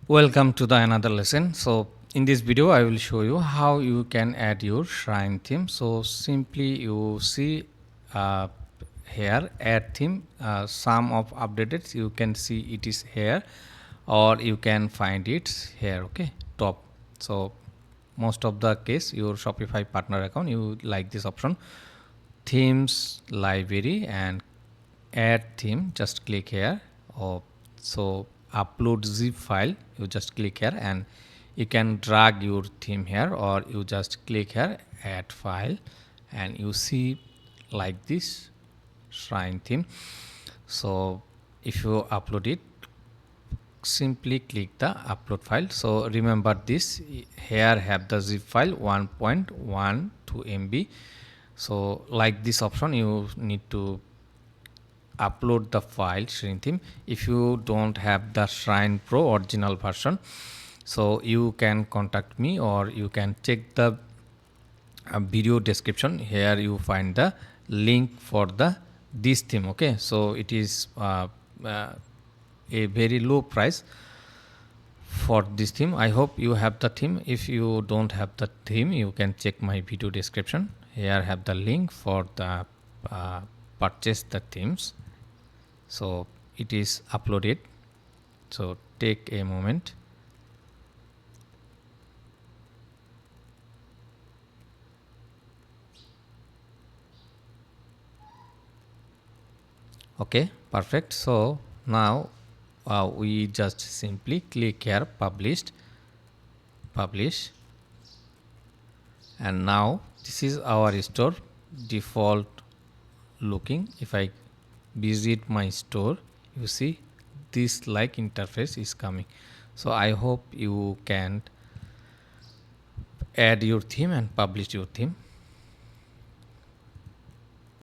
Welcome to the another lesson. So in this video I will show you how you can add your shrine theme. So simply you see uh, here add theme, some of updated you can see it is here, or you can find it here, okay, top. So most of the case your Shopify partner account you like this option, themes library and add theme, just click here. Oh, so upload zip file, you just click here and you can drag your theme here, or you just click here add file and you see like this shrine theme. So if you upload it, simply click the upload file. So remember this, here have the zip file 1.12 MB. So like this option you need to upload the file shrine theme. If you don't have the Shrine Pro original version, so you can contact me, or you can check the video description. Here you find the link for the this theme, okay. So it is a very low price for this theme. I hope you have the theme. If you don't have the theme, you can check my video description. Here have the link for the purchase the themes. So it is uploaded, so take a moment. Okay, perfect. So now we just simply click here publish, and now this is our store default looking. If I visit my store, you see this like interface is coming. So I hope you can add your theme and publish your theme.